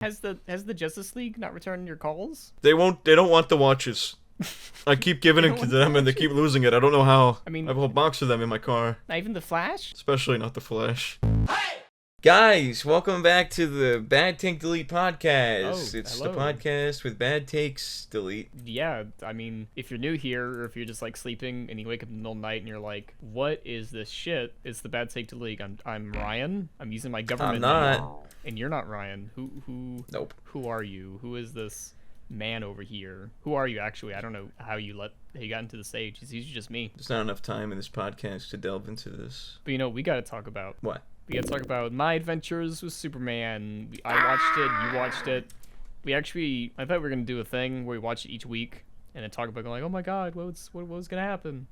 Has the Justice League not returned your calls? They don't want the watches. I keep giving it to them and they keep losing it. I don't know how. I mean, I have a whole box of them in my car. Not even the Flash? Especially not the Flash. Hey! Guys, welcome back to the BadTakeDelete podcast. It's hello. the podcast with bad takes delete. Yeah, I mean, if you're new here, or if you're just like sleeping and you wake up in the middle of the night and you're like, what is this shit? It's the BadTakeDelete. I'm Ryan. I'm using my government I'm not. name. And you're not Ryan. Who Nope. Who are you? Who is this man over here? Who are you actually? I don't know how you got into the stage. It's usually just me. There's not enough time in this podcast to delve into this. But you know, we gotta talk about What? We gotta talk about my adventures with Superman. I watched it, you watched it. I thought we were gonna do a thing where we watch it each week and then talk about going like, oh my god, what was gonna happen?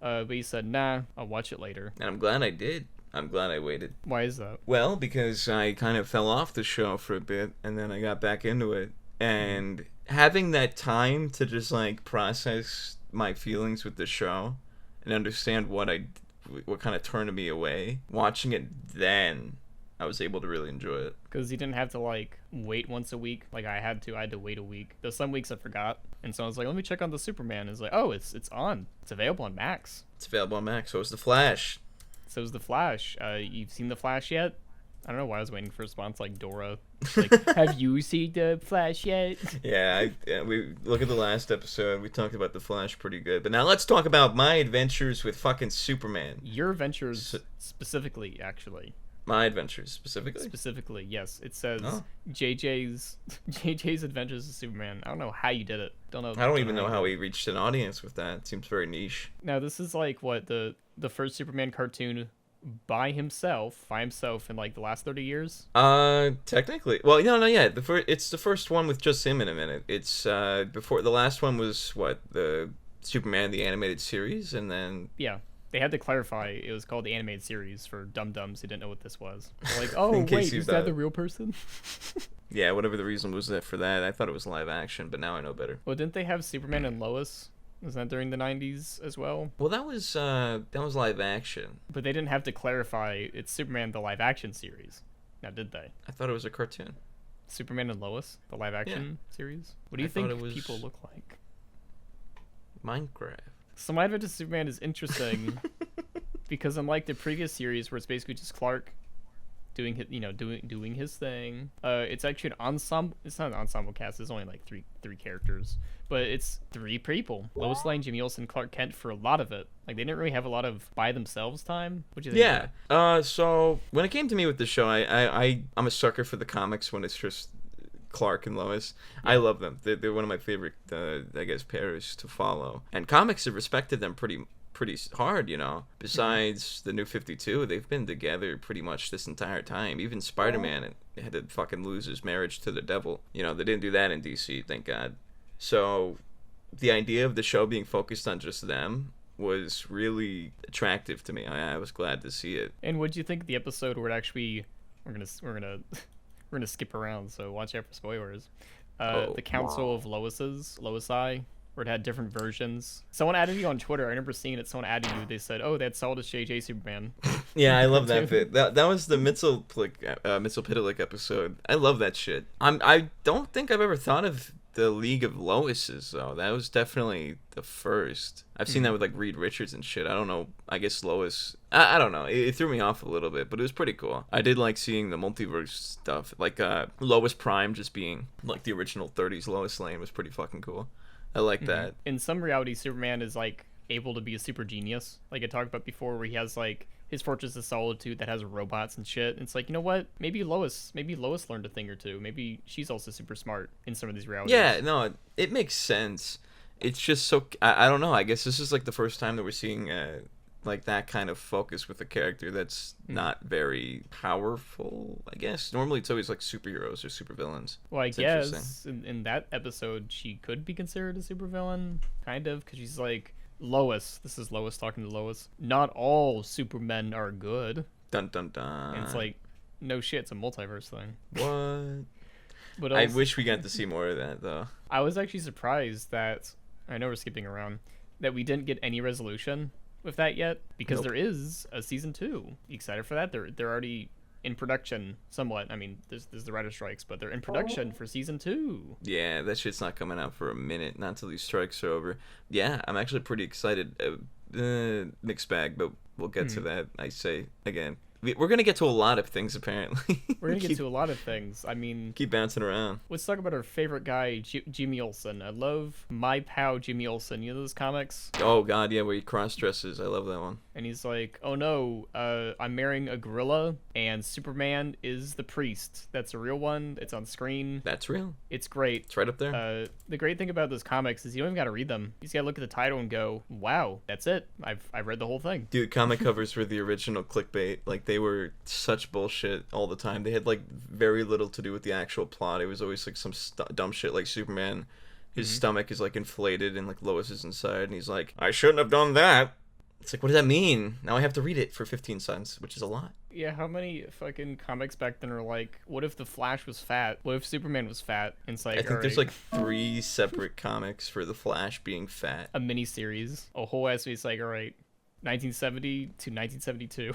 But he said, nah, I'll watch it later. And I'm glad I did. I'm glad I waited. Why is that? Well, because I kind of fell off the show for a bit and then I got back into it. And having that time to just like process my feelings with the show and understand what kind of turned me away, watching it then, I was able to really enjoy it. Because you didn't have to like wait once a week like I had to. I had to wait a week. There's some weeks I forgot, and so I was like, let me check on the Superman. It's like, oh, it's on. It's available on Max. It's available on Max. So is the Flash. So is the Flash. You've seen the Flash yet? I don't know why I was waiting for a response like Dora. Like, have you seen the Flash yet? Yeah, we look at the last episode. We talked about the Flash pretty good, but now let's talk about my adventures with fucking Superman. Your adventures specifically, actually. My adventures specifically. Specifically, yes. It says JJ's Adventures of Superman. I don't know how you did it. I don't even know how he reached an audience with that. It seems very niche. Now this is like what the first Superman cartoon by himself in like the last 30 years. Technically, well, no, yeah. It's the first one with just him in a minute. It's before the last one was what, the Superman the animated series, and then they had to clarify it was called the animated series for dum-dums who didn't know what this was. They're like, oh wait, is that the real person? Yeah, whatever the reason was for that. I thought it was live action, but now I know better. Well, didn't they have Superman and Lois? Was that during the 90s as well? Well, that was live action. But they didn't have to clarify it's Superman the live action series. Now, did they? I thought it was a cartoon. Superman and Lois, the live action series? What do you think people look like? Minecraft. So my Adventures of Superman is interesting because unlike the previous series where it's basically just Clark doing his thing, it's actually an ensemble. It's not an ensemble cast. There's only like three characters, but it's three people: Lois Lane, Jimmy Olsen, Clark Kent for a lot of it. Like they didn't really have a lot of by themselves time. What do you think? Yeah. So when it came to me with the show, I'm a sucker for the comics when it's just Clark and Lois. Yeah. I love them. They're one of my favorite, I guess, pairs to follow. And comics have respected them pretty hard, you know. Besides the New 52, they've been together pretty much this entire time. Even Spider-Man had to fucking lose his marriage to the devil. You know, they didn't do that in DC, thank God. So the idea of the show being focused on just them was really attractive to me. I was glad to see it. And what'd you think of the episode where it actually we're gonna skip around, so watch out for spoilers. The Council of Loisi, where it had different versions. Someone added you on Twitter. I remember seeing it. Someone added you. They said, "Oh, they had Solidus JJ Superman." Yeah, I love that bit. That was the Mitchell-Pitalik episode. I love that shit. I don't think I've ever thought of the League of Loises though. That was definitely the first. I've seen that with like Reed Richards and shit. I don't know. I guess Lois. I don't know. It threw me off a little bit, but it was pretty cool. I did like seeing the multiverse stuff, like Lois Prime just being like the original 30s Lois Lane was pretty fucking cool. I like that. In some reality, Superman is like able to be a super genius, like I talked about before, where he has like his Fortress of Solitude that has robots and shit. And it's like, you know what? Maybe Lois learned a thing or two. Maybe she's also super smart in some of these realities. Yeah, no, it makes sense. It's just so I don't know. I guess this is like the first time that we're seeing like that kind of focus with a character that's not very powerful, I guess. Normally it's always like superheroes or supervillains. Well, I guess in that episode she could be considered a supervillain, kind of, because she's like, Lois, this is Lois talking to Lois, not all supermen are good. Dun dun dun. And it's like, no shit, it's a multiverse thing. What? But I wish we got to see more of that though. I was actually surprised that, I know we're skipping around, that we didn't get any resolution with that yet, because there is a season 2. You excited for that? They're already in production somewhat. I mean, there's the writer strikes, but they're in production for season 2. Yeah, that shit's not coming out for a minute, not until these strikes are over. Yeah, I'm actually pretty excited. Mixed bag, but we'll get to that. I say again. We're gonna get to a lot of things apparently. We're gonna get to a lot of things. I mean, keep bouncing around. Let's talk about our favorite guy, Jimmy Olsen. I love my pal Jimmy Olsen. You know those comics? Oh god, yeah, where he cross dresses. I love that one. And he's like, "Oh no, I'm marrying a gorilla, and Superman is the priest. That's a real one. It's on screen. That's real. It's great. It's right up there." The great thing about those comics is you don't even got to read them. You just gotta look at the title and go, "Wow, that's it. I've read the whole thing." Dude, comic covers were the original clickbait. Like they were such bullshit all the time. They had like very little to do with the actual plot. It was always like some dumb shit like Superman. His stomach is like inflated and like Lois is inside, and he's like, "I shouldn't have done that." It's like, what does that mean? Now I have to read it for 15 cents, which is a lot. Yeah, how many fucking comics back then are like, what if the Flash was fat? What if Superman was fat? And it's like, I think there's like 3 separate comics for the Flash being fat. A mini-series. A whole ass, it's like, alright, 1970 to 1972.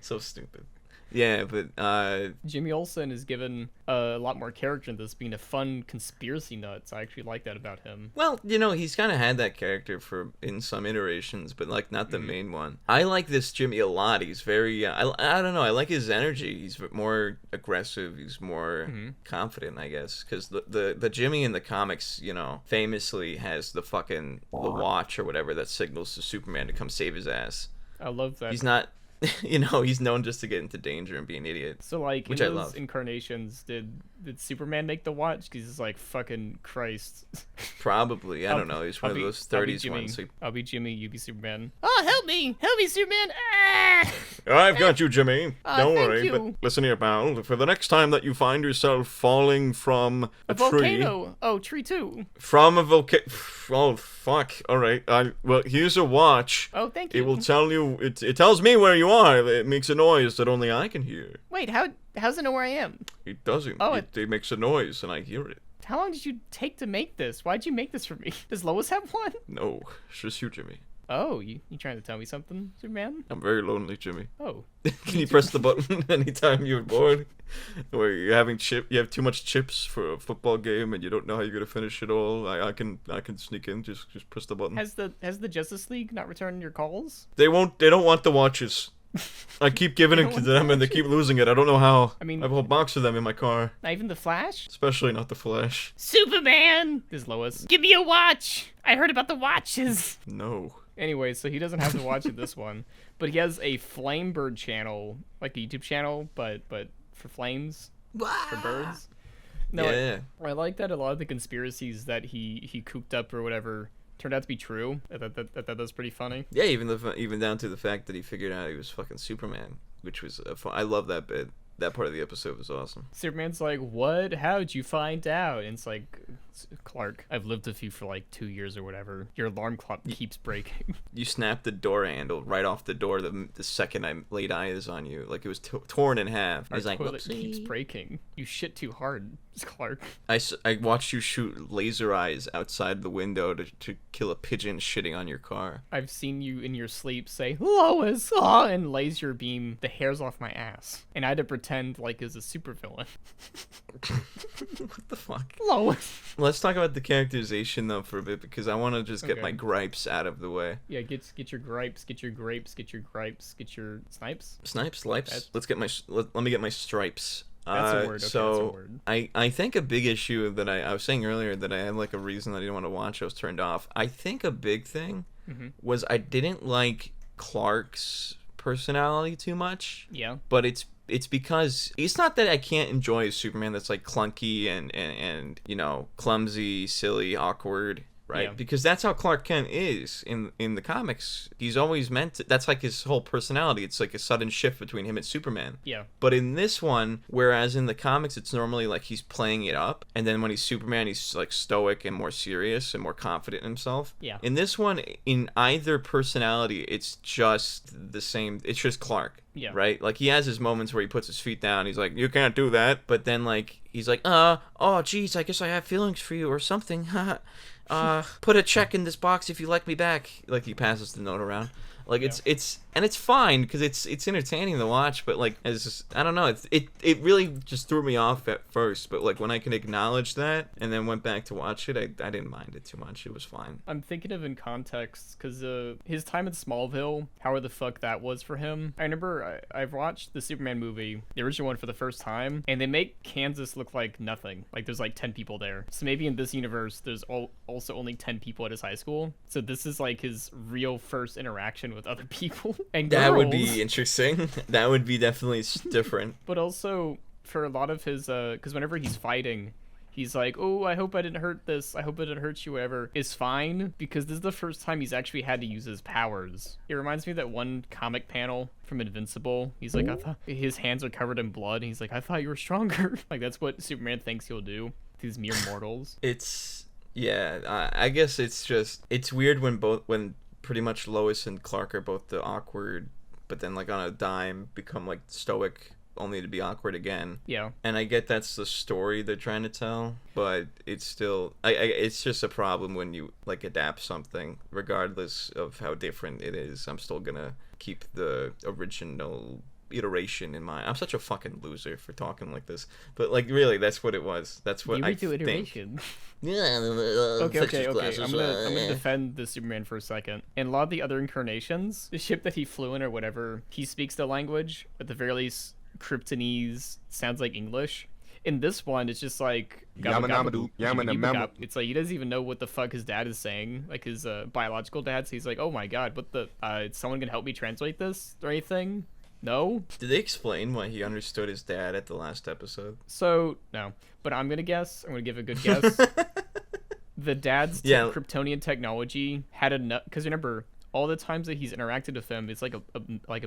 So stupid. Yeah, but Jimmy Olsen is given a lot more character in this, being a fun conspiracy nut. So I actually like that about him. Well, you know, he's kind of had that character in some iterations, but like not the main one. I like this Jimmy a lot. He's very I don't know. I like his energy. He's more aggressive. He's more confident, I guess, because the Jimmy in the comics, you know, famously has the watch or whatever that signals to Superman to come save his ass. I love that. He's not. You know, he's known just to get into danger and be an idiot. So, like, which in I those love. Incarnations, did Superman make the watch? Because he's like, fucking Christ. Probably. I don't know. He's one of those 30s ones. So... I'll be Jimmy, you be Superman. Oh, help me! Help me, Superman! Ah! I've got you, Jimmy. Don't worry. You. But listen here, pal. For the next time that you find yourself falling from a tree... volcano. Oh, tree 2. From a volcano... Oh, fuck. All right. Well, here's a watch. Oh, thank you. It will tell you... It tells me where you are. It makes a noise that only I can hear. Wait, how's it know where I am? It doesn't. Oh, it makes a noise, and I hear it. How long did you take to make this? Why'd you make this for me? Does Lois have one? No, it's just you, Jimmy. Oh, you trying to tell me something, Superman? I'm very lonely, Jimmy. Oh. Can you press the button anytime you're bored? Or you have too much chips for a football game and you don't know how you're gonna finish it all? I can sneak in, just press the button. Has the Justice League not returned your calls? They don't want the watches. I keep giving it to them and they keep losing it. I don't know how. I mean, I have a whole box of them in my car. Not even the Flash? Especially not the Flash. Superman! Is Lois. Give me a watch! I heard about the watches! No. Anyway, so he doesn't have to watch it this one. But he has a Flamebird channel, like a YouTube channel, but for flames. For birds. No, yeah. I like that a lot of the conspiracies that he cooked up or whatever turned out to be true. That's pretty funny. Yeah, even down to the fact that he figured out he was fucking Superman, which was fun. I love that bit. That part of the episode was awesome. Superman's like, "What? How'd you find out?" And it's like, "Clark, I've lived with you for like 2 years or whatever. Your alarm clock keeps breaking." You snapped the door handle right off the door the second I laid eyes on you. Like it was torn in half. Our I was like, toilet keeps breaking. You shit too hard, Clark. I watched you shoot laser eyes outside the window to kill a pigeon shitting on your car. I've seen you in your sleep say, "Lois," and laser beam the hairs off my ass. And I had to pretend like it's a supervillain. What the fuck? Lois. Let's talk about the characterization though for a bit because I want to just get Okay. my gripes out of the way. Yeah, get your gripes, get your grapes, get your gripes, get your snipes. Snipes, lipes. That's- Let me get my stripes. That's a word. Okay, So that's a word. I think a big issue that I was saying earlier that I had like a reason that I didn't want to watch. I was turned off. I think a big thing was I didn't like Clark's personality too much. Yeah. But it's because it's not that I can't enjoy a Superman that's like clunky and you know clumsy, silly, awkward. Right, Yeah. because that's how Clark Kent is in the comics. He's always meant to. That's like his whole personality. It's like a sudden shift between him and Superman. Yeah. But in this one, whereas in the comics it's normally like he's playing it up, and then when he's Superman, he's like stoic and more serious and more confident in himself. Yeah. In this one, in either personality, it's just the same. It's just Clark. Yeah. Right? Like he has his moments where he puts his feet down. He's like, "You can't do that." But then like he's like, oh geez, I guess I have feelings for you or something." Put a check in this box if you like me back. Like he passes the note around. Like it's and it's fine because it's entertaining to watch, but like I don't know, it really just threw me off at first, but like when I can acknowledge that and then went back to watch it, I didn't mind it too much. It was fine. I'm thinking of in context because his time in Smallville, how the fuck that was for him. I remember I've watched the Superman movie, the original one, for the first time, and they make Kansas look like nothing. Like there's like 10 people there. So maybe in this universe there's also only 10 people at his high school. So this is like his real first interaction with other people and girls. That would be interesting. That would be definitely different. But also for a lot of his because whenever he's fighting, he's like, oh, I hope I didn't hurt this. I hope I didn't hurt you, whatever. Is fine, because this is the first time he's actually had to use his powers. It reminds me of that one comic panel from Invincible. He's like, I thought his hands are covered in blood. And he's like, I thought you were stronger. Like, that's what Superman thinks he'll do. These mere mortals. Yeah, I guess it's weird when pretty much Lois and Clark are both the awkward, but then like on a dime become like stoic, only to be awkward again. Yeah. And I get that's the story they're trying to tell, but it's still it's just a problem when you like adapt something, regardless of how different it is. I'm still gonna keep the original iteration in mind. I'm such a fucking loser for talking like this, but like really, that's what it was. That's what I think. Iteration. Yeah. Okay. I'm gonna defend the Superman for a second. In a lot of the other incarnations, the ship that he flew in or whatever, he speaks the language. At the very least, Kryptonese sounds like English. In this one, it's just like it's like he doesn't even know what the fuck his dad is saying, like his biological dad. So he's like, oh my god, what the is someone gonna help me translate this or anything? No? Did they explain why he understood his dad at the last episode? So no, but I'm gonna give a good guess. The dad's Kryptonian technology had enough, because remember, all the times that he's interacted with him, it's like a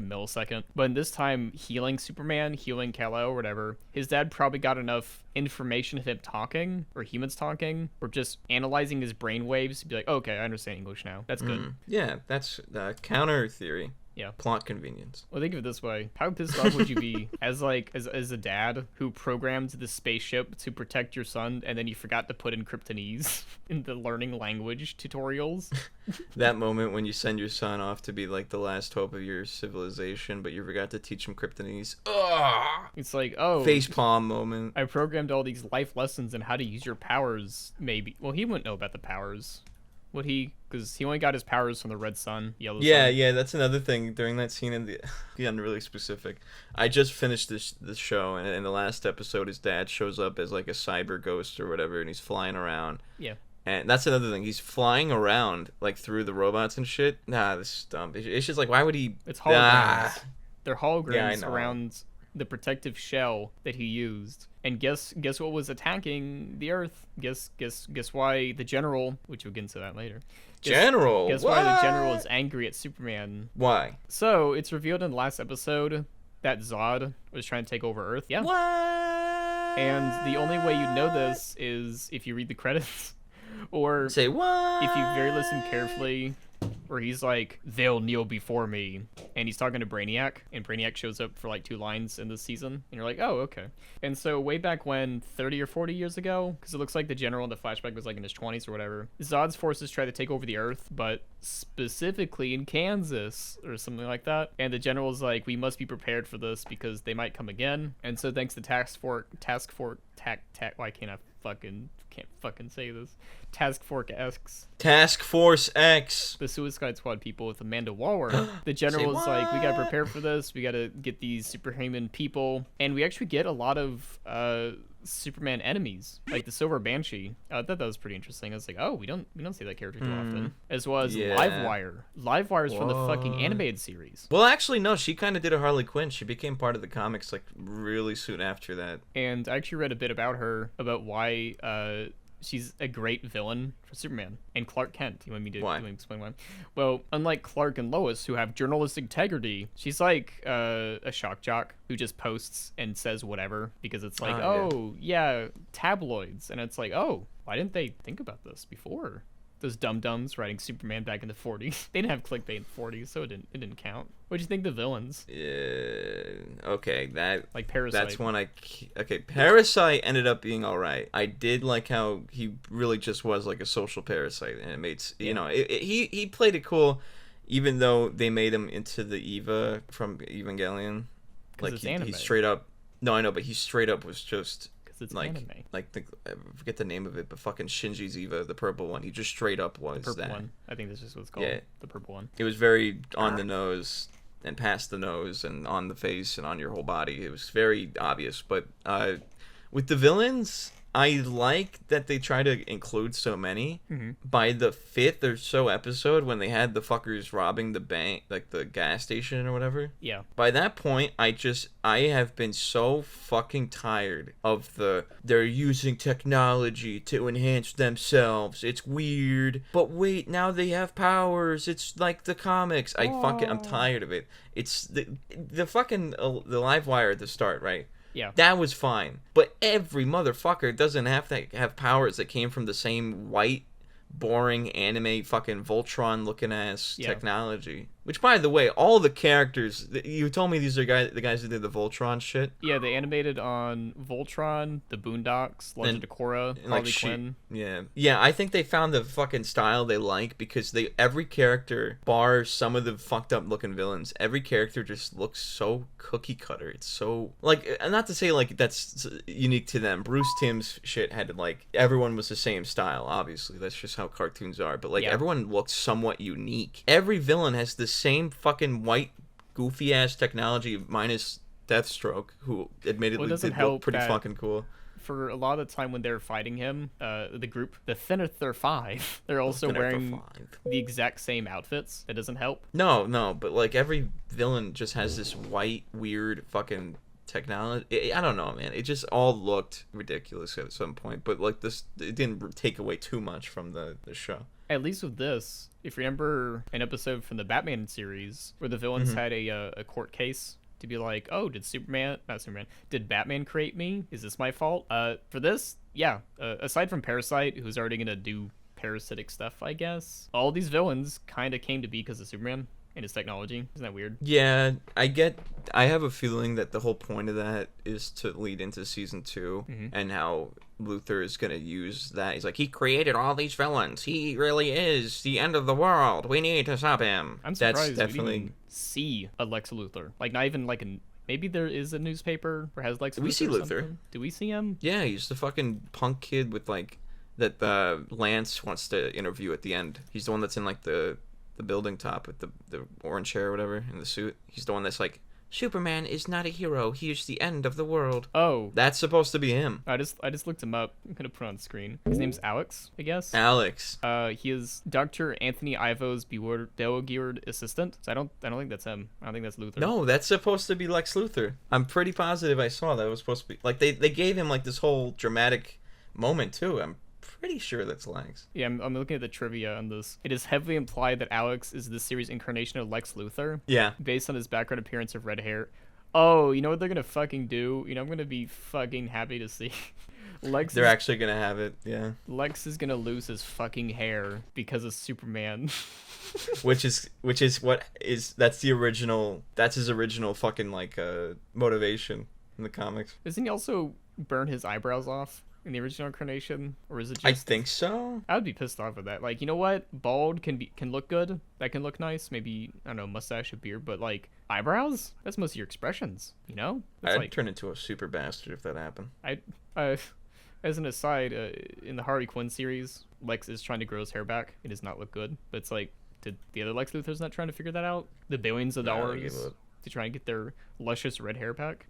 millisecond. But in this time, healing Superman, healing Kal-El, or whatever, his dad probably got enough information of him talking, or humans talking, or just analyzing his brain waves to be like, okay, I understand English now. That's good. Yeah, that's counter theory. Yeah. Plot convenience. Well, think of it this way. How pissed off would you be as a dad who programmed the spaceship to protect your son, and then you forgot to put in Kryptonese in the learning language tutorials? That moment when you send your son off to be like the last hope of your civilization, but you forgot to teach him Kryptonese. Ugh! It's like, oh, facepalm moment. I programmed all these life lessons on how to use your powers, maybe. Well, he wouldn't know about the powers. Would he? Because he only got his powers from the red sun, yellow sun. Yeah, that's another thing. During that scene getting really specific. I just finished this show, and in the last episode, his dad shows up as like a cyber ghost or whatever, and he's flying around. Yeah. And that's another thing. He's flying around like through the robots and shit. Nah, this is dumb. It's just like, why would he? It's holograms. They're holograms around the protective shell that he used. And guess what was attacking the Earth? Guess why the General, which we'll get into that later. Guess why the General is angry at Superman? Why? So it's revealed in the last episode that Zod was trying to take over Earth. Yeah. What? And the only way you know this is if you read the credits, or say what? If you listen carefully. Where he's like, they'll kneel before me, and he's talking to Brainiac, and Brainiac shows up for like 2 lines in this season, and you're like, oh, okay. And so way back when, 30 or 40 years ago, because it looks like the General in the flashback was like in his 20s or whatever, Zod's forces tried to take over the Earth, but specifically in Kansas or something like that, and the General's like, we must be prepared for this because they might come again. And so thanks to Task Force X, the Suicide Squad people with Amanda Waller. The General is like, we gotta prepare for this. We gotta get these superhuman people, and we actually get a lot of Superman enemies, like the Silver Banshee. I thought that was pretty interesting. I was like, oh, we don't see that character too often. As well as Livewire. Livewire's from the fucking animated series. Well, actually, no, she kind of did a Harley Quinn. She became part of the comics like really soon after that. And I actually read a bit about her, about why she's a great villain for Superman and Clark Kent. You want me to explain why? Well, unlike Clark and Lois, who have journalistic integrity, she's like a shock jock who just posts and says whatever because it's like, tabloids. And it's like, oh, why didn't they think about this before? Those dum-dums writing Superman back in the 40s. They didn't have clickbait in the 40s, so it didn't count. What do you think of the villains? Okay, that... Like Parasite. That's one Okay, Parasite ended up being alright. I did like how he really just was like a social parasite, and it made... You know, he played it cool. even though they made him into the Eva from Evangelion, like it's he anime. straight up. No, I know, but he straight up was just Because it's like anime. I forget the name of it, but fucking Shinji's Eva, the purple one. He just straight up was The purple that. one. I think that's just what it's called. Yeah. The purple one. It was very on the nose and past the nose and on the face and on your whole body. It was very obvious. But with the villains, I like that they try to include so many. Mm-hmm. By the 5th or so episode, when they had the fuckers robbing the bank, like the gas station or whatever. Yeah. By that point, I have been so fucking tired of they're using technology to enhance themselves. It's weird. But wait, now they have powers. It's like the comics. I'm tired of it. It's the fucking the live wire at the start, right? Yeah. That was fine. But every motherfucker doesn't have to have powers that came from the same white, boring anime fucking Voltron looking ass technology. Which, by the way, all the characters, you told me these are the guys who did the Voltron shit. Yeah, they animated on Voltron, the Boondocks, Legend of Korra, Harley Quinn. Yeah, I think they found the fucking style they like because every character, bar some of the fucked up looking villains, every character just looks so cookie cutter. It's so, like, not to say like that's unique to them. Bruce Timm's shit had like, everyone was the same style, obviously. That's just how cartoons are. But like, everyone looks somewhat unique. Every villain has the same fucking white goofy ass technology minus Deathstroke, who admittedly did look pretty fucking cool. For a lot of the time when they're fighting him, the group, the Thinner 5, they're also wearing the exact same outfits. It doesn't help. No, but like every villain just has this white, weird fucking technology. I don't know, man. It just all looked ridiculous at some point, but like this, it didn't take away too much from the show. At least with this, if you remember an episode from the Batman series where the villains had a court case to be like, oh, did Batman create me? Is this my fault? For this, aside from Parasite, who's already gonna do parasitic stuff, I guess, all these villains kind of came to be because of Superman and his technology. Isn't that weird? Yeah, I have a feeling that the whole point of that is to lead into season 2 and how Luthor is going to use that. He's like, he created all these villains. He really is the end of the world. We need to stop him. I'm surprised we didn't even see a Lex Luthor. Like, not even like maybe there is a newspaper where has Lex Luthor. We see Luthor. Something. Do we see him? Yeah, he's the fucking punk kid with like that Lance wants to interview at the end. He's the one that's in like the building top with the orange hair or whatever in the suit. He's the one that's like, Superman is not a hero. He is the end of the world. Oh, that's supposed to be him. I just looked him up. I'm gonna put it on screen. His name's Alex, I guess. Alex. He is Dr. Anthony Ivo's Belgeared assistant. So I don't think that's him. I don't think that's Luthor. No, that's supposed to be Lex Luthor. I'm pretty positive I saw that it was supposed to be like they gave him like this whole dramatic moment too. I'm pretty sure that's Lex. Yeah, I'm looking at the trivia on this. It is heavily implied that Alex is the series incarnation of Lex Luthor. Yeah. Based on his background appearance of red hair. Oh, you know what they're gonna fucking do? You know, I'm gonna be fucking happy to see. They're actually gonna have it, yeah. Lex is gonna lose his fucking hair because of Superman. which is that's his original fucking like motivation in the comics. Doesn't he also burn his eyebrows off in the original incarnation, or is it just... I think so. I would be pissed off with that. Like, you know what? Bald can look good. That can look nice. Maybe, I don't know, mustache, a beard, but like eyebrows? That's most of your expressions, you know? I'd turn into a super bastard if that happened. As an aside, in the Harley Quinn series, Lex is trying to grow his hair back. It does not look good. But it's like, did the other Lex Luthor's not trying to figure that out? The billions of dollars to try and get their luscious red hair back.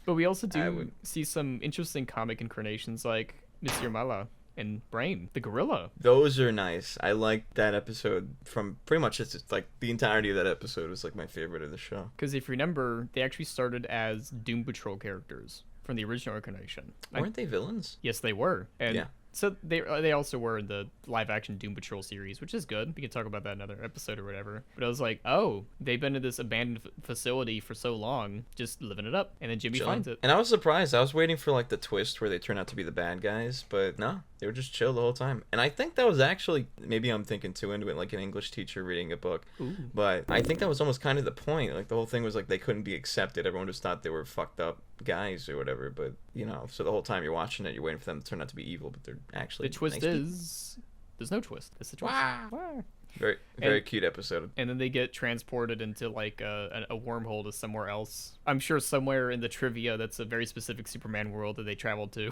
But we also do see some interesting comic incarnations like Monsieur Mala and Brain, the gorilla. Those are nice. I like that episode from pretty much just like the entirety of that episode was like my favorite of the show. Because if you remember, they actually started as Doom Patrol characters from the original incarnation. Weren't they villains? Yes, they were. And yeah. So they also were in the live-action Doom Patrol series, which is good. We can talk about that in another episode or whatever. But I was like, oh, they've been in this abandoned facility for so long, just living it up. And then Jimmy finds it. And I was surprised. I was waiting for like the twist where they turn out to be the bad guys, but no, they were just chill the whole time. And I think that was actually, maybe I'm thinking too into it, like an English teacher reading a book. Ooh. But I think that was almost kind of the point. Like the whole thing was like they couldn't be accepted. Everyone just thought they were fucked up guys or whatever. But you know, so the whole time you're watching it, you're waiting for them to turn out to be evil, but they're actually the twist is there's no twist. It's the twist. Wow. Very cute episode. And then they get transported into like a wormhole to somewhere else. I'm sure somewhere in the trivia that's a very specific Superman world that they traveled to.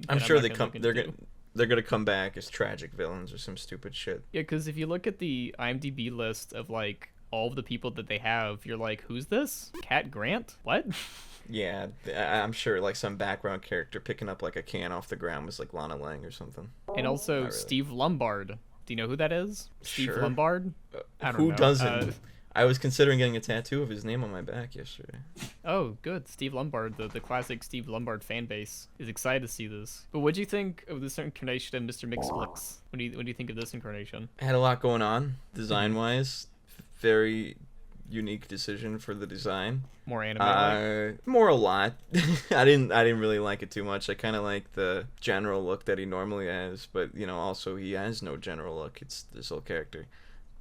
I'm sure they're gonna come back as tragic villains or some stupid shit. Yeah, because if you look at the IMDb list of like all of the people that they have, you're like, who's this? Cat Grant? What? Yeah, I'm sure like some background character picking up like a can off the ground was like Lana Lang or something. And also really. Steve Lombard. Do you know who that is? Steve Sure. Lombard? I don't Who know. doesn't? I was considering getting a tattoo of his name on my back yesterday. Oh, good. Steve Lombard, the classic Steve Lombard fan base, is excited to see this. But what do you think of this incarnation of Mr. Mixplix? What do you think of this incarnation? Had a lot going on design-wise. Very unique decision for the design. More anime. More a lot. I didn't really like it too much. I kind of like the general look that he normally has, but also he has no general look. It's this whole character.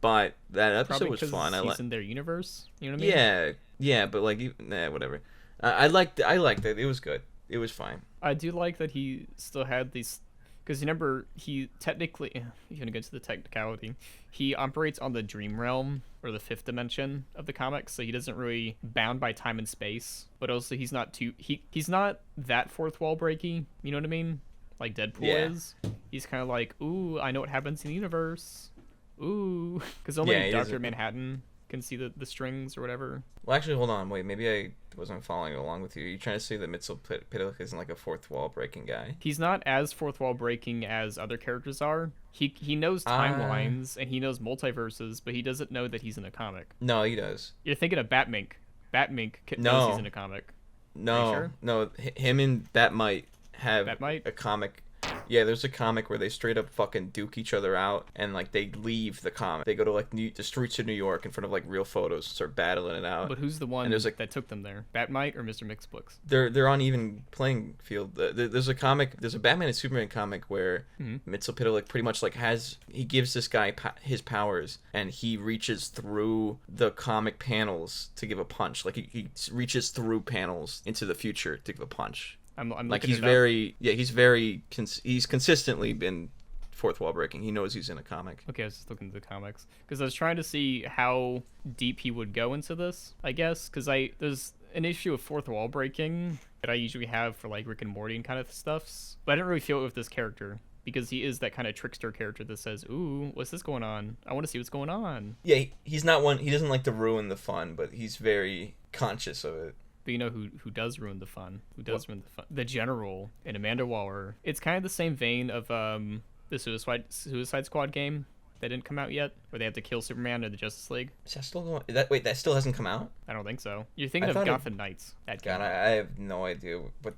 But that episode was fun. He's in their universe. You know what I mean? Yeah, but like, whatever. I liked it. It was good. It was fine. I do like that he still had these, because remember, he technically, if you're gonna go to the technicality, he operates on the dream realm or the fifth dimension of the comics, so he doesn't really bound by time and space. But also, he's not he's not that fourth wall breaky. You know what I mean? Like Deadpool is. He's kind of like, ooh, I know what happens in the universe. Ooh, because only Dr. Manhattan can see the strings or whatever. Well, actually, hold on. Wait, maybe I wasn't following along with you. Are you trying to say that Mxyzptlk isn't like a fourth wall breaking guy? He's not as fourth wall breaking as other characters are. He knows timelines and he knows multiverses, but he doesn't know that he's in a comic. No, he does. You're thinking of Batmink. Batmink knows he's in a comic. No, sure? No. Him and Batmite have Batmite? a comic. Yeah, there's a comic where they straight up fucking duke each other out, and like they leave the comic. They go to like the streets of New York in front of like real photos and start battling it out. But who's the one that took them there? Batmite or Mr. Mxyzptlk? They're on even playing field. There's a Batman and Superman comic where Mxyzptlk pretty much like he gives this guy his powers, and he reaches through the comic panels to give a punch. Like he reaches through panels into the future to give a punch. I'm like he's consistently been fourth wall breaking. He knows he's in a comic. Okay, I was just looking at the comics because I was trying to see how deep he would go into this, I guess, because there's an issue of fourth wall breaking that I usually have for like Rick and Morty and kind of stuffs, but I didn't really feel it with this character because he is that kind of trickster character that says, ooh, what's this going on? I want to see what's going on. Yeah, he's not one. He doesn't like to ruin the fun, but he's very conscious of it. But you know who does ruin the fun? Ruin the fun? The General and Amanda Waller. It's kind of the same vein of the Suicide Squad game that didn't come out yet, where they have to kill Superman or the Justice League. Is that still going? That still hasn't come out? I don't think so. You're thinking of Gotham Knights. God, I have no idea what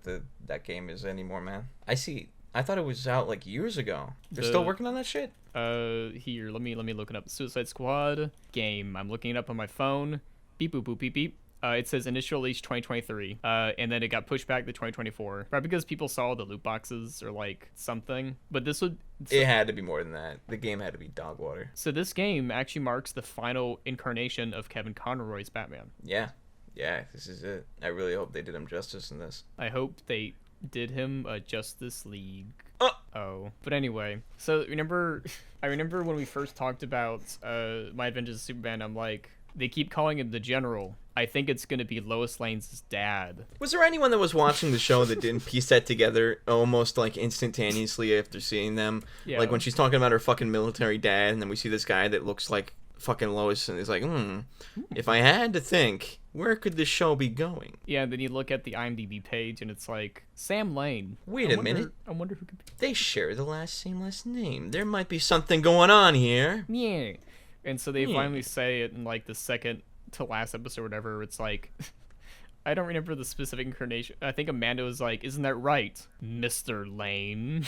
that game is anymore, man. I thought it was out like years ago. They're still working on that shit? Here, let me look it up. Suicide Squad game. I'm looking it up on my phone. Beep boop boop beep beep. It says initial release 2023, and then it got pushed back to 2024. Probably because people saw the loot boxes or like something. But it had to be more than that. The game had to be dog water. So this game actually marks the final incarnation of Kevin Conroy's Batman. Yeah, this is it. I really hope they did him justice in this. I hope they did him a Justice League. Oh. But anyway, so I remember when we first talked about My Adventures of Superman, I'm like, they keep calling him the General. I think it's going to be Lois Lane's dad. Was there anyone that was watching the show that didn't piece that together almost like instantaneously after seeing them? Yeah. Like when she's talking about her fucking military dad, and then we see this guy that looks like fucking Lois, and he's like, if I had to think, where could this show be going? Yeah, and then you look at the IMDb page, and it's like, Sam Lane. Wait a minute. I wonder who could be. They share the same last name. There might be something going on here. Yeah. And so they finally say it in like the second to last episode or whatever. It's like, I don't remember the specific incarnation. I think Amanda was like, isn't that right, Mr. Lane?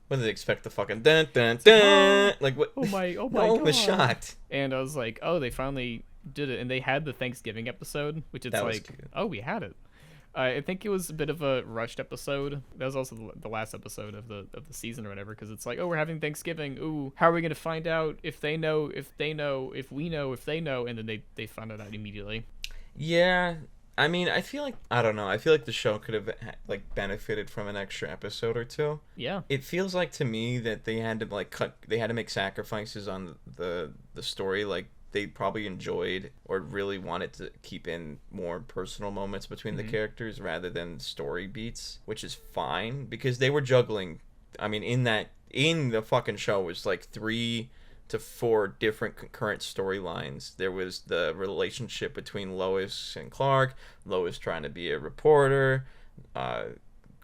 What did they expect? The fucking dun dun dun? Like what? Oh my no God. one was shocked. And I was like, oh, they finally did it. And they had the Thanksgiving episode, which it's like, oh, we had it. I think it was a bit of a rushed episode. That was also the last episode of the season or whatever, because it's like, oh, we're having Thanksgiving. Ooh, how are we gonna find out if they know, if we know, if they know, and then they found it out immediately. Yeah, I mean, I feel like I don't know. I feel like the show could have like benefited from an extra episode or two. Yeah. It feels like to me that they had to like they had to make sacrifices on the story like they probably enjoyed or really wanted to keep in more personal moments between the characters rather than story beats, which is fine because they were juggling. I mean, in the fucking show was like 3 to 4 different concurrent storylines. There was the relationship between Lois and Clark, Lois trying to be a reporter,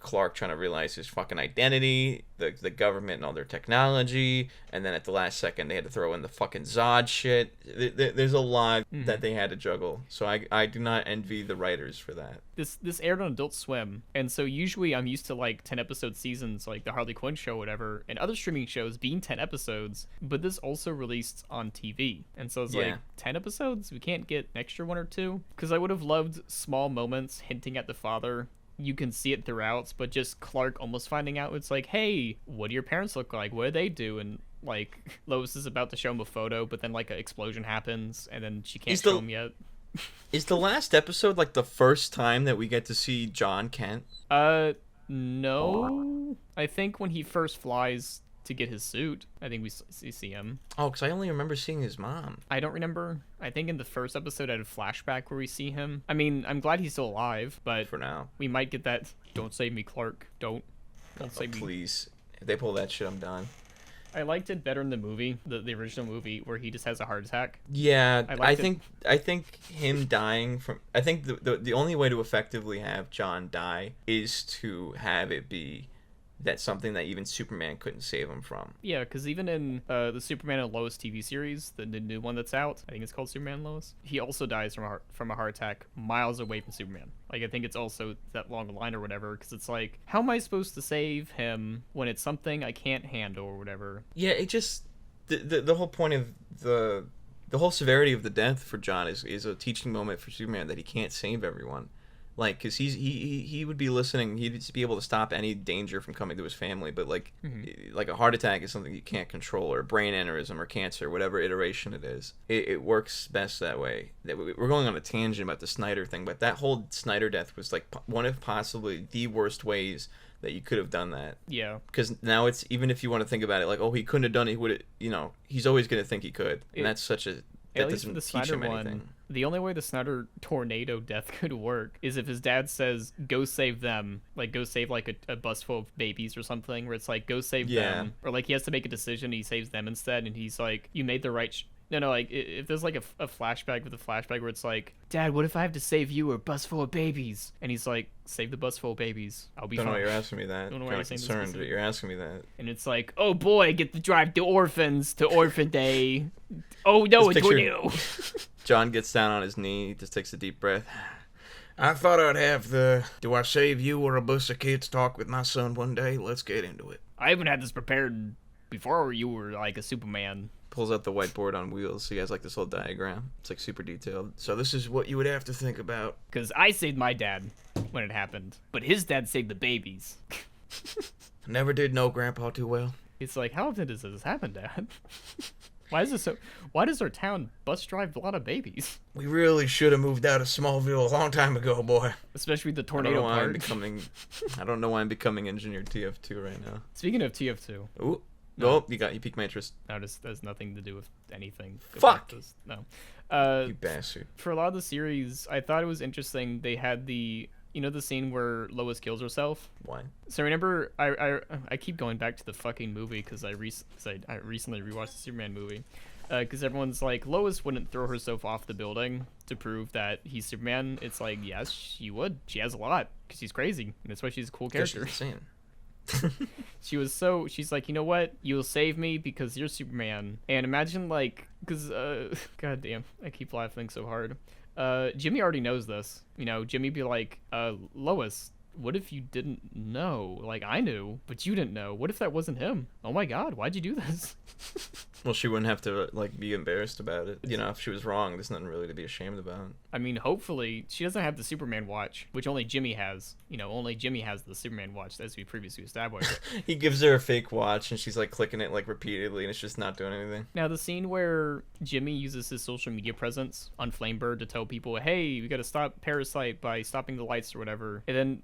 Clark trying to realize his fucking identity, the government and all their technology, and then at the last second they had to throw in the fucking Zod shit. There's a lot that they had to juggle, so I do not envy the writers for that. This aired on Adult Swim, and so usually I'm used to like 10 episode seasons, like the Harley Quinn show, or whatever, and other streaming shows being 10 episodes, but this also released on TV, and so it's like 10 episodes. We can't get an extra 1 or 2 because I would have loved small moments hinting at the father. You can see it throughout, but just Clark almost finding out, it's like, hey, what do your parents look like? What do they do? And like Lois is about to show him a photo, but then like an explosion happens, and then she can't show him yet. Is the last episode like the first time that we get to see John Kent? No. I think when he first flies to get his suit, I think we see him. Oh, because I only remember seeing his mom. I don't remember. I think in the first episode I had a flashback where we see him. I mean, I'm glad he's still alive, but for now we might get that "Don't save me, Clark. Don't save me." Please. If they pull that shit, I'm done. I liked it better in the movie, the original movie, where he just has a heart attack. Yeah, I think him dying from... I think the only way to effectively have John die is to have it be that's something that even Superman couldn't save him from. Yeah, because even in the Superman and Lois TV series, the new one that's out, I think it's called Superman and Lois, he also dies from a heart attack miles away from Superman. Like, I think it's also that long line or whatever, because it's like, how am I supposed to save him when it's something I can't handle or whatever? Yeah, it just... The whole point of the whole severity of the death for John is a teaching moment for Superman that he can't save everyone. Like, because he would be listening, he'd be able to stop any danger from coming to his family, but like a heart attack is something you can't control, or a brain aneurysm or cancer, whatever iteration it is. It works best that way. We're going on a tangent about the Snyder thing, but that whole Snyder death was like one of possibly the worst ways that you could have done that. Yeah. Because now it's, even if you want to think about it, like, oh, he couldn't have done it, he would have, he's always going to think he could. And that's such a... That at least for the Snyder one, the only way the Snyder tornado death could work is if his dad says, go save them. Like, go save, like, a bus full of babies or something, where it's like, go save them. Or, like, he has to make a decision, he saves them instead, and he's like, you made the right... No, like, if there's, like, a flashback with a flashback where it's like, Dad, what if I have to save you or a bus full of babies? And he's like, save the bus full of babies. I'll be fine. Don't know why you're asking me that. Don't know why you're concerned that you're asking me that. And it's like, oh, boy, I get to drive the orphans to Orphan Day. Oh, no, a tornado. John gets down on his knee, he just takes a deep breath. I thought I'd have the do I save you or a bus of kids talk with my son one day. Let's get into it. I haven't had this prepared before you were like a Superman. Pulls out the whiteboard on wheels. So he has like this whole diagram. It's like super detailed. So this is what you would have to think about. Because I saved my dad when it happened, but his dad saved the babies. Never did know Grandpa too well. It's like, how often does this happen, Dad? Why does our town bus drive a lot of babies? We really should have moved out of Smallville a long time ago, boy. Especially the tornado part. I don't know why I'm becoming Engineer TF2 right now. Speaking of TF2. Ooh. No. Oh, you piqued my interest. No, this has nothing to do with anything. Fuck! No. You bastard. For a lot of the series, I thought it was interesting. They had the scene where Lois kills herself? Why? So remember, I keep going back to the fucking movie because I recently rewatched the Superman movie. Because everyone's like, Lois wouldn't throw herself off the building to prove that he's Superman. It's like, yes, she would. She has a lot because she's crazy. And that's why she's a cool character. She's insane. She's like, you know what? You'll save me because you're Superman. And imagine like, because, god damn, I keep laughing so hard. Jimmy already knows this. Jimmy be like, Lois, what if you didn't know? Like, I knew, but you didn't know. What if that wasn't him? Oh my god, why'd you do this? Well, she wouldn't have to, like, be embarrassed about it. You know, if she was wrong, there's nothing really to be ashamed about. I mean, hopefully, she doesn't have the Superman watch, which only Jimmy has. You know, only Jimmy has the Superman watch, as we previously established. He gives her a fake watch, and she's, like, clicking it, like, repeatedly, and it's just not doing anything. Now, the scene where Jimmy uses his social media presence on Flamebird to tell people, hey, we gotta stop Parasite by stopping the lights or whatever, and then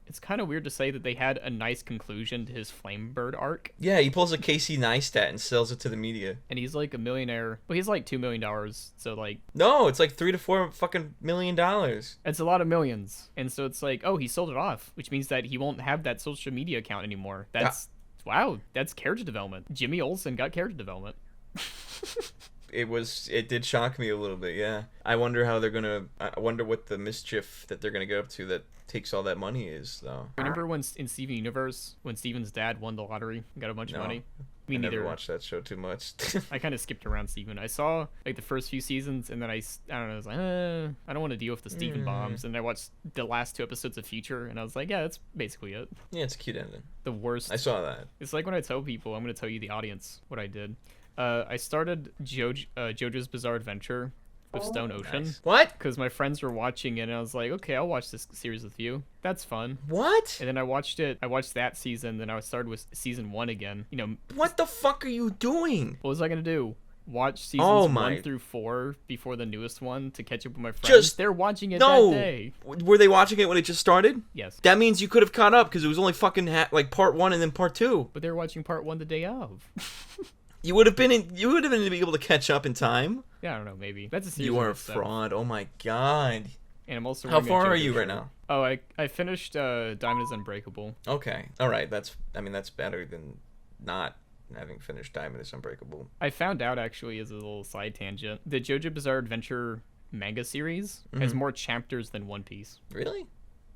it's kind of weird to say that they had a nice conclusion to his Flamebird arc. Yeah, he pulls a Casey Neistat and sells it to the media. And he's like a millionaire. Well, he's like $2 million, so like... No, it's like $3 to $4 fucking $million. It's a lot of millions. And so it's like, oh, he sold it off, which means that he won't have that social media account anymore. That's... Wow, that's character development. Jimmy Olsen got character development. It did shock me a little bit, yeah. I wonder what the mischief that they're gonna get up to that takes all that money is, though. Remember when in Steven Universe, when Steven's dad won the lottery and got a bunch of money? I never watched that show too much. I kind of skipped around Steven. I saw like the first few seasons, and then I don't know, I was like, I don't want to deal with the Steven bombs. And I watched the last 2 episodes of Future, and I was like, yeah, that's basically it. Yeah, it's a cute ending. The worst. I saw that. It's like when I tell people, I'm going to tell you the audience what I did. I started JoJo's Bizarre Adventure with Stone Ocean. Nice. What? Because my friends were watching it, and I was like, okay, I'll watch this series with you. That's fun. What? And then I watched that season, then I started with season 1 again. You know. What the fuck are you doing? What was I going to do? Watch seasons 1 through 4 before the newest one to catch up with my friends. They're watching it that day. Were they watching it when it just started? Yes. That means you could have caught up because it was only fucking like part 1 and then part 2. But they were watching part 1 the day of. You would have been able to catch up in time. Yeah, I don't know, maybe. That's a series. You are a fraud. Oh my god. And I'm also How far are you right now? Oh, I finished Diamond is Unbreakable. Okay. All right. That's better than not having finished Diamond is Unbreakable. I found out actually as a little side tangent, the JoJo Bizarre Adventure manga series has more chapters than One Piece. Really?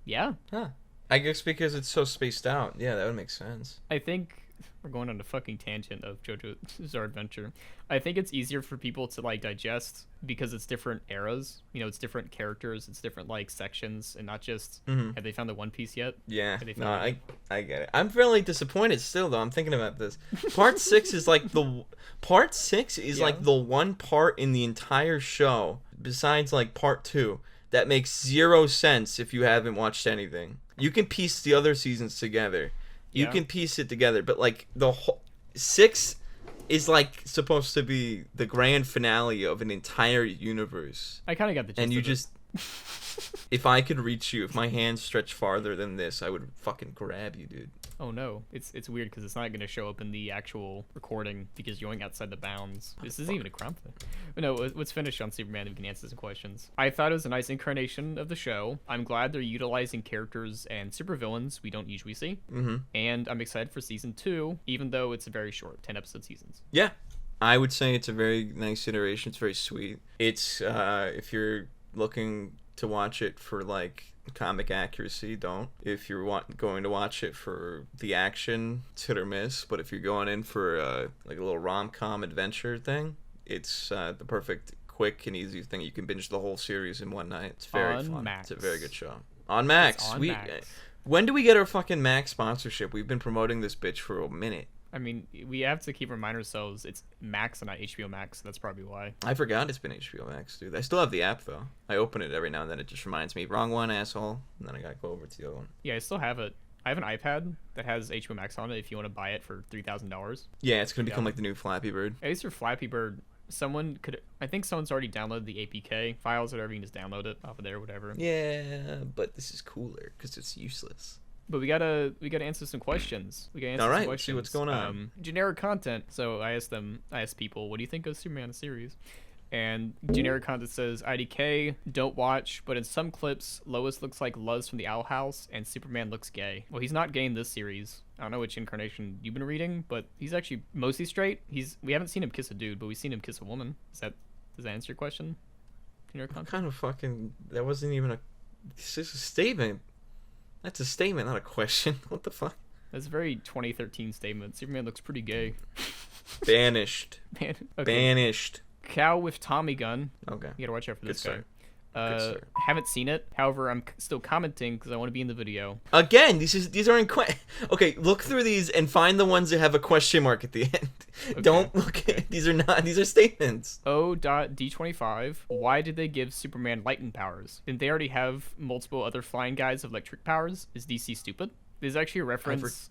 Yeah. Huh. I guess because it's so spaced out. Yeah, that would make sense. I think we're going on a fucking tangent of JoJo Bizarre Adventure. I think it's easier for people to like digest because it's different eras. You know, it's different characters, it's different like sections, and not just have they found the One Piece yet? Yeah. No, I get it. I'm really disappointed still though. I'm thinking about this. Part 6 is like the like the one part in the entire show besides like part 2 that makes 0 sense if you haven't watched anything. You can piece the other seasons together. You can piece it together, but like the whole 6 is like supposed to be the grand finale of an entire universe. I kind of got the gist. And you just if I could reach you, if my hands stretched farther than this, I would fucking grab you, dude. Oh no, it's weird because it's not going to show up in the actual recording because you're going outside the bounds. This isn't even a crump thing. But no, let's finish on Superman and we can answer some questions. I thought it was a nice incarnation of the show. I'm glad they're utilizing characters and supervillains we don't usually see. And I'm excited for season 2, even though it's a very short 10-episode seasons. Yeah, I would say it's a very nice iteration. It's very sweet. It's if you're looking to watch it for like comic accuracy, don't. If you're going to watch it for the action, it's hit or miss. But if you're going in for like a little rom-com adventure thing, it's the perfect quick and easy thing. You can binge the whole series in one night. It's very fun. Max. It's a very good show. On Max. On Max. When do we get our fucking Max sponsorship? We've been promoting this bitch for a minute. I mean, we have to keep reminding ourselves it's Max and not HBO Max, so that's probably why. I forgot it's been HBO Max, dude. I still have the app, though. I open it every now and then. It just reminds me, wrong one, asshole. And then I gotta go over to the other one. Yeah, I still have it. I have an iPad that has HBO Max on it if you want to buy it for $3,000. Yeah, it's gonna become like the new Flappy Bird. At least for Flappy Bird, I think someone's already downloaded the APK files, whatever, you can just download it off of there, whatever. Yeah, but this is cooler because it's useless. But we gotta answer some questions. All right, let's see what's going on. Generic content. So I asked people, what do you think of Superman series? And generic content says IDK, don't watch, but in some clips, Lois looks like Luz from the Owl House, and Superman looks gay. Well, he's not gay in this series. I don't know which incarnation you've been reading, but he's actually mostly straight. We haven't seen him kiss a dude, but we've seen him kiss a woman. Does that answer your question? Generic content? Kind of fucking. That wasn't even It's just a statement. That's a statement, not a question. What the fuck? That's a very 2013 statement. Superman looks pretty gay. Banished. Okay. Banished. Cow with Tommy gun. Okay. You gotta watch out for this guy. Haven't seen it. However, I'm still commenting because I want to be in the video. Again, these aren't okay. Look through these and find the ones that have a question mark at the end. Okay. Don't look at these are statements. O.D25. Why did they give Superman lightning powers? Didn't they already have multiple other flying guys of electric powers? Is DC stupid? There's actually a reference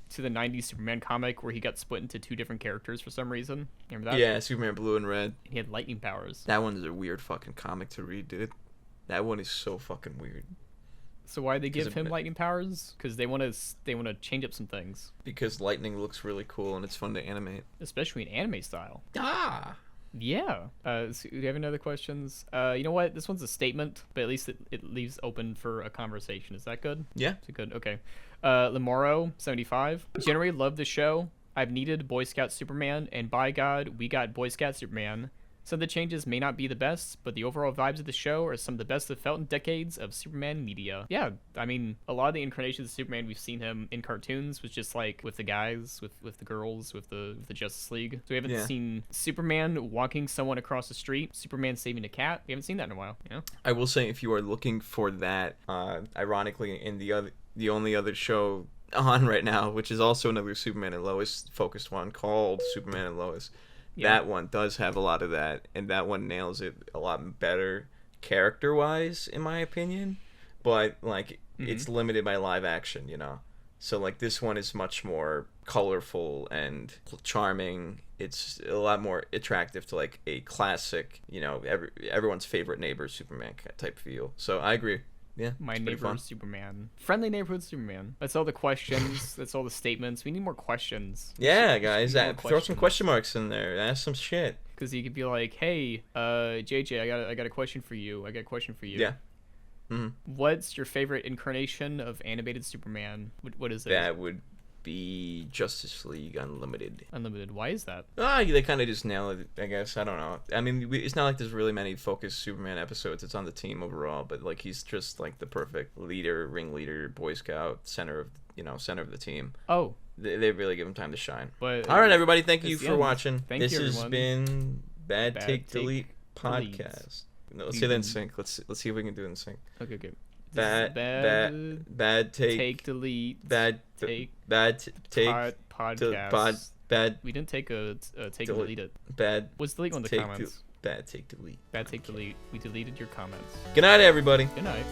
to the 90s Superman comic where he got split into 2 different characters for some reason. Remember that? Yeah, Superman Blue and Red. He had lightning powers. That one is a weird fucking comic to read, dude. That one is so fucking weird. So why did they give him lightning powers? Because they want to change up some things. Because lightning looks really cool and it's fun to animate. Especially in anime style. Ah! Yeah. So do you have any other questions? You know what? This one's a statement, but at least it leaves open for a conversation. Is that good? Yeah. Is it good? Okay. Lamoro 75. Generally love the show. I've needed Boy Scout Superman, and by God, we got Boy Scout Superman. Some of the changes may not be the best, but the overall vibes of the show are some of the best that felt in decades of Superman media. Yeah, I mean, a lot of the incarnations of Superman we've seen him in cartoons was just like with the guys, with the girls, with the Justice League. So we haven't seen Superman walking someone across the street, Superman saving a cat. We haven't seen that in a while. Yeah. I will say, if you are looking for that, ironically, in the only other show on right now, which is also another Superman and Lois focused one called Superman and Lois. Yeah. That one does have a lot of that, and that one nails it a lot better character-wise, in my opinion. But, like, it's limited by live action, you know? So, like, this one is much more colorful and charming. It's a lot more attractive to, like, a classic, you know, everyone's favorite neighbor Superman type feel. So, I agree. Yeah, my neighbor Superman. Friendly neighborhood Superman. That's all the questions. That's all the statements. We need more questions. Yeah, guys. Throw some question marks in there. Ask some shit. Because you could be like, hey, JJ, I got a question for you. I got a question for you. Yeah. Mm-hmm. What's your favorite incarnation of animated Superman? What is it? That would be Justice League Unlimited. Unlimited. Why is that? They kind of just nail it, I guess. I don't know. I mean, it's not like there's really many focused Superman episodes. It's on the team overall, but like he's just like the perfect leader, ringleader, Boy Scout, center of the team. Oh. They really give him time to shine. But all right, everybody. Thank you for watching. This has been Bad Take Delete podcast. No, let's say that in sync. Let's see if we can do it in sync. Okay, good. Bad take delete bad take podcast. Bad. We didn't take a take delete it. Bad. What's delete in the comments? Bad take delete. Bad take delete. We deleted your comments. Good night, everybody. Good night.